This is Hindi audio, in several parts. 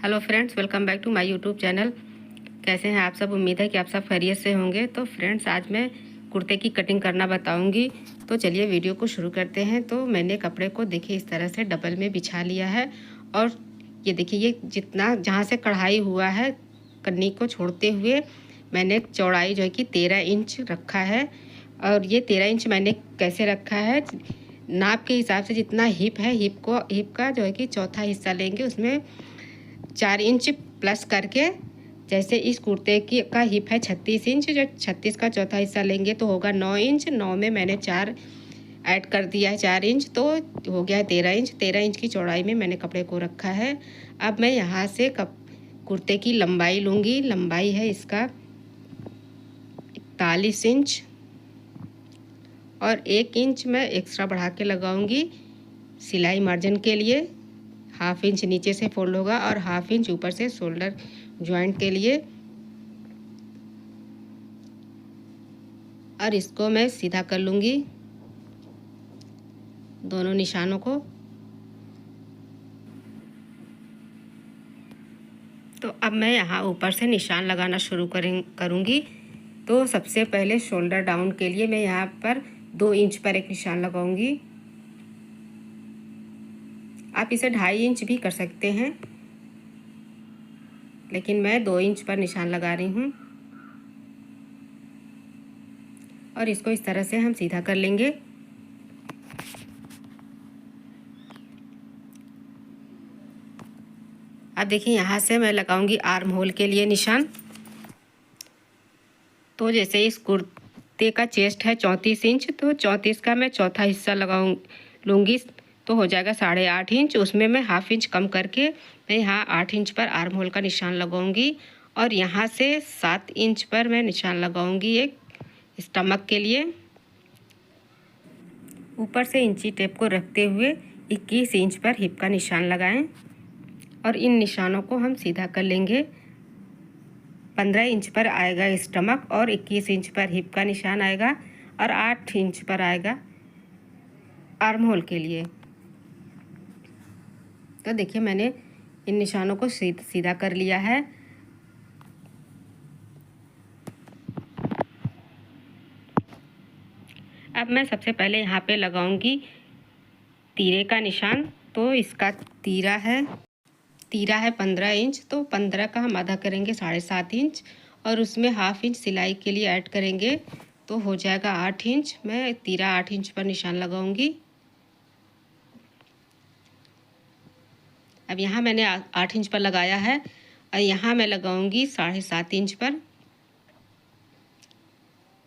Hello friends, welcome back to my YouTube channel. कैसे हैं आप सब? उम्मीद है कि आप सब खैरियत से होंगे। तो फ्रेंड्स, आज मैं कुर्ते की कटिंग करना बताऊंगी। तो चलिए वीडियो को शुरू करते हैं। तो मैंने कपड़े को देखिए इस तरह से डबल में बिछा लिया है और ये देखिए ये जितना जहाँ से कढ़ाई हुआ है कन्नी को छोड़ते हुए मैंने चौड़ाई जो है कि 13 इंच रखा है। और ये 13 इंच मैंने कैसे रखा है, नाप के हिसाब से जितना हिप है, हिप का जो है कि चौथा हिस्सा लेंगे, उसमें 4 इंच प्लस करके, जैसे इस कुर्ते की का हिप है 36 इंच, जो 36 का चौथा हिस्सा लेंगे तो होगा 9 इंच। 9 में मैंने 4 ऐड कर दिया है, 4 इंच, तो हो गया है 13 इंच। 13 इंच की चौड़ाई में मैंने कपड़े को रखा है। अब मैं यहाँ से कुर्ते की लंबाई लूँगी। लंबाई है इसका 41 इंच और 1 इंच मैं एक्स्ट्रा बढ़ा के लगाऊंगी सिलाई मार्जिन के लिए। हाफ इंच नीचे से फोल्ड होगा और हाफ इंच ऊपर से शोल्डर जॉइंट के लिए। और इसको मैं सीधा कर लूँगी दोनों निशानों को। तो अब मैं यहाँ ऊपर से निशान लगाना शुरू करूँगी। तो सबसे पहले शोल्डर डाउन के लिए मैं यहाँ पर 2 इंच पर एक निशान लगाऊंगी। आप इसे 2.5 इंच भी कर सकते हैं, लेकिन मैं 2 इंच पर निशान लगा रही हूँ। और इसको इस तरह से हम सीधा कर लेंगे। अब देखिए यहाँ से मैं लगाऊंगी आर्म होल के लिए निशान। तो जैसे इस कुर्ते का चेस्ट है 34 इंच, तो 34 का मैं चौथा हिस्सा लूँगी तो हो जाएगा 8.5 इंच। उसमें मैं हाफ इंच कम करके मैं यहाँ 8 इंच पर आर्म होल का निशान लगाऊंगी। और यहाँ से 7 इंच पर मैं निशान लगाऊंगी एक स्टमक के लिए। ऊपर से इंची टेप को रखते हुए 21 इंच पर हिप का निशान लगाएं और इन निशानों को हम सीधा कर लेंगे। 15 इंच पर आएगा स्टमक और 21 इंच पर हिप का निशान आएगा और 8 इंच पर आएगा आर्म होल के लिए। तो देखिए मैंने इन निशानों को सीधा कर लिया है। अब मैं सबसे पहले यहाँ पे लगाऊंगी तीरे का निशान। तो इसका तीरा है 15 इंच, तो 15 का हम आधा करेंगे 7.5 इंच और उसमें हाफ इंच सिलाई के लिए ऐड करेंगे तो हो जाएगा 8 इंच। मैं तीरा 8 इंच पर निशान लगाऊंगी। अब यहाँ मैंने 8 इंच पर लगाया है और यहाँ मैं लगाऊंगी 7.5 इंच पर।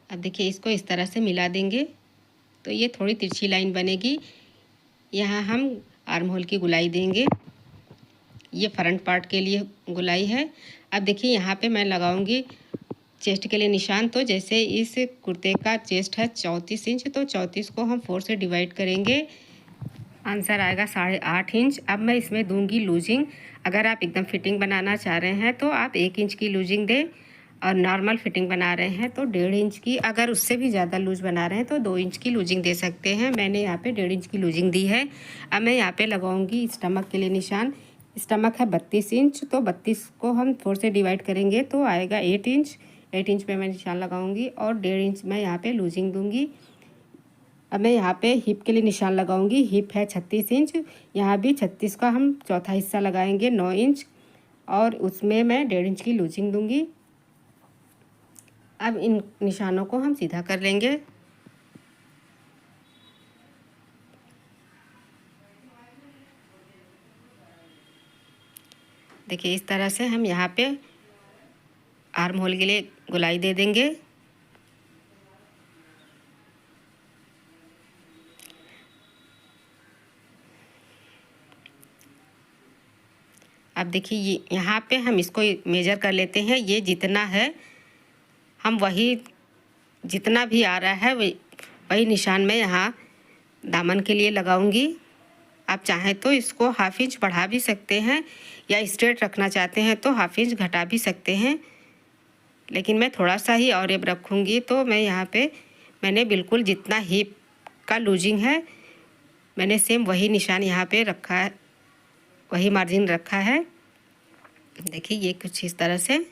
अब देखिए इसको इस तरह से मिला देंगे तो ये थोड़ी तिरछी लाइन बनेगी। यहाँ हम आर्म होल की गुलाई देंगे, ये फ्रंट पार्ट के लिए गुलाई है। अब देखिए यहाँ पे मैं लगाऊंगी चेस्ट के लिए निशान। तो जैसे इस कुर्ते का चेस्ट है 34 इंच, तो 34 को हम 4 से डिवाइड करेंगे, आंसर आएगा 8.5 इंच। अब मैं इसमें दूंगी लूजिंग। अगर आप एकदम फिटिंग बनाना चाह रहे हैं तो आप 1 इंच की लूजिंग दें और नॉर्मल फिटिंग बना रहे हैं तो 1.5 इंच की, अगर उससे भी ज़्यादा लूज बना रहे हैं तो 2 इंच की लूजिंग दे सकते हैं। मैंने यहाँ पे 1.5 इंच की लूजिंग दी है। अब मैं यहाँ पे लगाऊंगी स्टमक के लिए निशान। स्टमक है 32 इंच, तो 32 को हम 4 से डिवाइड करेंगे तो आएगा 8 इंच। 8 इंच पे मैं निशान लगाऊंगी और 1.5 इंच मैं यहाँ पे लूजिंग दूंगी। अब मैं यहाँ पे हिप के लिए निशान लगाऊंगी। हिप है 36 इंच, यहाँ भी 36 का हम चौथा हिस्सा लगाएंगे 9 इंच और उसमें मैं 1.5 इंच की लूजिंग दूंगी। अब इन निशानों को हम सीधा कर लेंगे। देखिए इस तरह से हम यहाँ पे आर्म होल के लिए गुलाई दे देंगे। अब देखिए ये यहाँ पे हम इसको मेजर कर लेते हैं। ये जितना है हम वही, जितना भी आ रहा है वही निशान में यहाँ दामन के लिए लगाऊंगी। आप चाहें तो इसको हाफ इंच बढ़ा भी सकते हैं या स्ट्रेट रखना चाहते हैं तो हाफ इंच घटा भी सकते हैं, लेकिन मैं थोड़ा सा ही और अब रखूँगी। तो मैं यहाँ पे मैंने बिल्कुल जितना हिप का लूजिंग है मैंने सेम वही निशान यहाँ पे रखा है, वही मार्जिन रखा है। देखिए ये कुछ इस तरह से।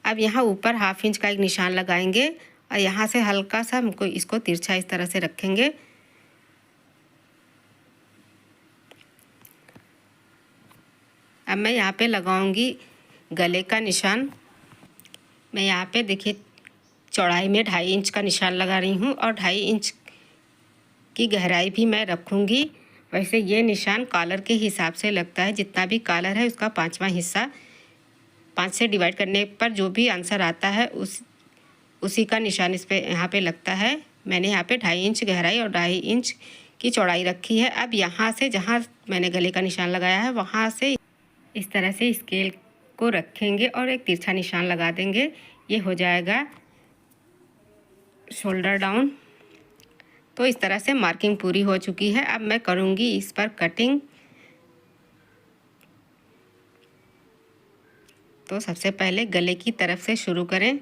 अब यहाँ ऊपर 1/2 इंच का एक निशान लगाएंगे और यहाँ से हल्का सा हमको इसको तिरछा इस तरह से रखेंगे। अब मैं यहाँ पे लगाऊंगी गले का निशान। मैं यहाँ पे देखिए चौड़ाई में 2.5 इंच का निशान लगा रही हूँ और 2.5 इंच की गहराई भी मैं रखूँगी। वैसे ये निशान कॉलर के हिसाब से लगता है, जितना भी कॉलर है उसका 5वां हिस्सा 5 से डिवाइड करने पर जो भी आंसर आता है उसी का निशान इस पे यहाँ पे लगता है। मैंने यहाँ पे 2.5 इंच गहराई और 2.5 इंच की चौड़ाई रखी है। अब यहाँ से जहाँ मैंने गले का निशान लगाया है वहाँ से इस तरह से स्केल को रखेंगे और एक तिरछा निशान लगा देंगे। ये हो जाएगा शोल्डर डाउन। तो इस तरह से मार्किंग पूरी हो चुकी है। अब मैं करूँगी इस पर कटिंग। तो सबसे पहले गले की तरफ से शुरू करें।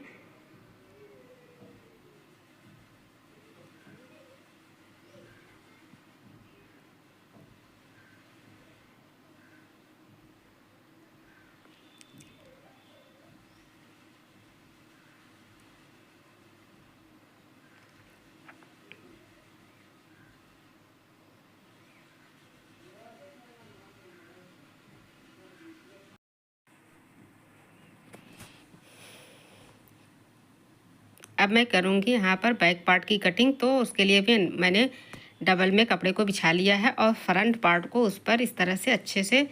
अब मैं करूँगी यहाँ पर बैक पार्ट की कटिंग। तो उसके लिए भी मैंने डबल में कपड़े को बिछा लिया है और फ्रंट पार्ट को उस पर इस तरह से अच्छे से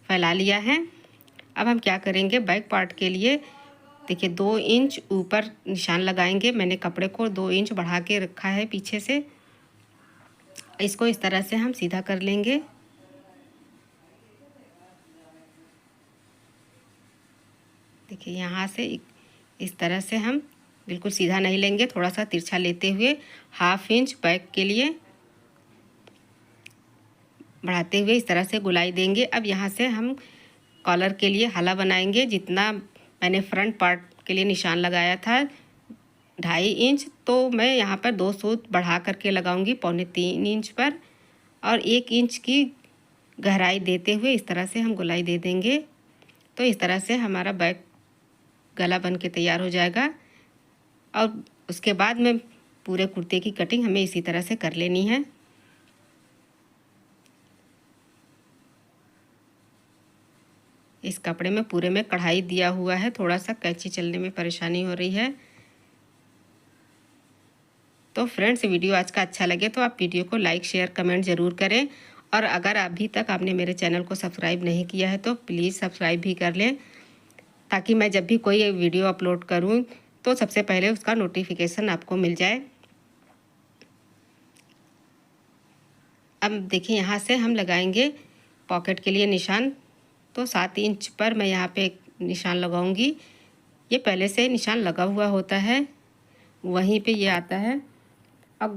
फैला लिया है। अब हम क्या करेंगे, बैक पार्ट के लिए देखिए 2 इंच ऊपर निशान लगाएंगे। मैंने कपड़े को 2 इंच बढ़ा के रखा है पीछे से। इसको इस तरह से हम सीधा कर लेंगे। देखिए यहाँ से इस तरह से हम बिल्कुल सीधा नहीं लेंगे, थोड़ा सा तिरछा लेते हुए 1/2 इंच बैक के लिए बढ़ाते हुए इस तरह से गुलाई देंगे। अब यहाँ से हम कॉलर के लिए हला बनाएंगे। जितना मैंने फ्रंट पार्ट के लिए निशान लगाया था 2.5 इंच, तो मैं यहाँ पर 2 सूत बढ़ा करके लगाऊंगी 3.25 इंच पर और 1 इंच की गहराई देते हुए इस तरह से हम गुलाई दे देंगे। तो इस तरह से हमारा बैक गला बन के तैयार हो जाएगा। और उसके बाद में पूरे कुर्ते की कटिंग हमें इसी तरह से कर लेनी है। इस कपड़े में पूरे में कढ़ाई दिया हुआ है, थोड़ा सा कैंची चलने में परेशानी हो रही है। तो फ्रेंड्स, वीडियो आज का अच्छा लगे तो आप वीडियो को लाइक शेयर कमेंट ज़रूर करें। और अगर अभी तक आपने मेरे चैनल को सब्सक्राइब नहीं किया है तो प्लीज़ सब्सक्राइब भी कर लें, ताकि मैं जब भी कोई वीडियो अपलोड करूं तो सबसे पहले उसका नोटिफिकेशन आपको मिल जाए। अब देखिए यहाँ से हम लगाएंगे पॉकेट के लिए निशान। तो 7 इंच पर मैं यहाँ पे एक निशान लगाऊंगी। ये पहले से निशान लगा हुआ होता है, वहीं पे ये आता है। अब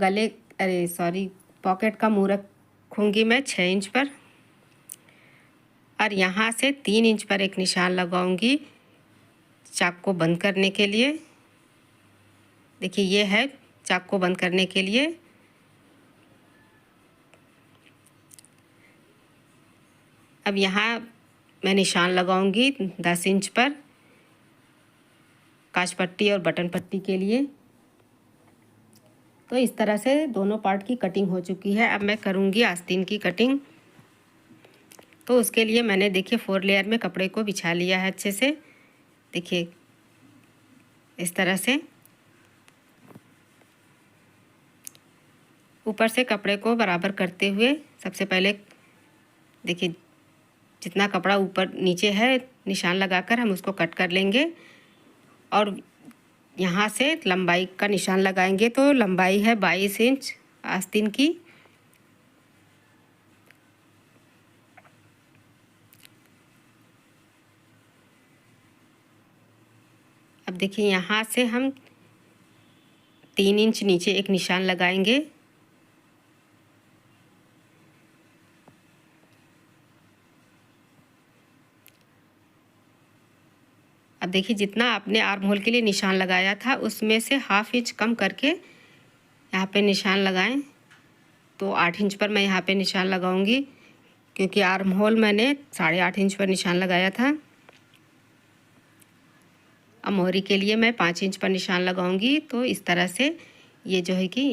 पॉकेट का मुँह रखूँगी मैं 6 इंच पर और यहाँ से 3 इंच पर एक निशान लगाऊंगी चाक को बंद करने के लिए। देखिए ये है चाक को बंद करने के लिए। अब यहाँ मैं निशान लगाऊंगी 10 इंच पर काज पट्टी और बटन पट्टी के लिए। तो इस तरह से दोनों पार्ट की कटिंग हो चुकी है। अब मैं करूँगी आस्तीन की कटिंग। तो उसके लिए मैंने देखिए 4 लेयर में कपड़े को बिछा लिया है अच्छे से। देखिए इस तरह से ऊपर से कपड़े को बराबर करते हुए सबसे पहले देखिए जितना कपड़ा ऊपर नीचे है निशान लगाकर हम उसको कट कर लेंगे और यहाँ से लंबाई का निशान लगाएंगे। तो लंबाई है 22 इंच आस्तीन की। अब देखिए यहाँ से हम 3 इंच नीचे एक निशान लगाएंगे। अब देखिए जितना आपने आर्म होल के लिए निशान लगाया था उसमें से 1/2 इंच कम करके यहाँ पे निशान लगाएं। तो 8 इंच पर मैं यहाँ पे निशान लगाऊंगी, क्योंकि आर्म होल मैंने 8.5 इंच पर निशान लगाया था। अब मोहरी के लिए मैं 5 इंच पर निशान लगाऊंगी। तो इस तरह से ये जो है कि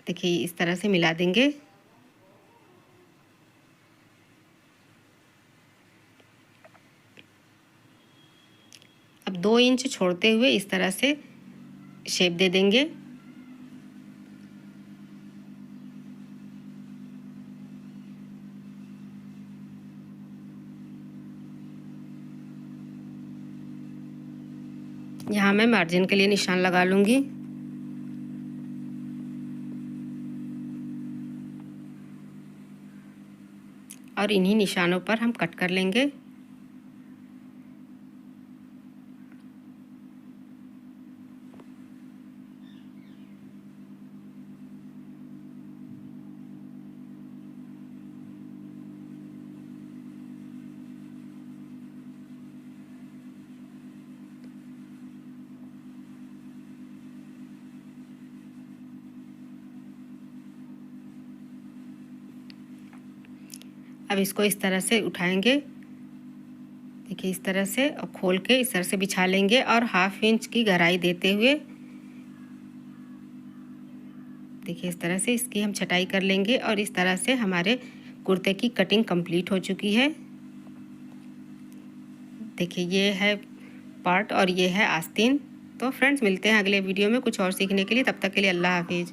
देखिए इस तरह से मिला देंगे। अब 2 इंच छोड़ते हुए इस तरह से शेप दे देंगे। यहाँ मैं मार्जिन के लिए निशान लगा लूँगी। और इन्हीं निशानों पर हम कट कर लेंगे। अब इसको इस तरह से उठाएंगे, देखिए इस तरह से, और खोल के इस तरह से बिछा लेंगे और 1/2 इंच की गहराई देते हुए देखिए इस तरह से इसकी हम छटाई कर लेंगे। और इस तरह से हमारे कुर्ते की कटिंग कंप्लीट हो चुकी है। देखिए ये है पार्ट और ये है आस्तीन। तो फ्रेंड्स मिलते हैं अगले वीडियो में कुछ और सीखने के लिए। तब तक के लिए अल्लाह हाफिज़।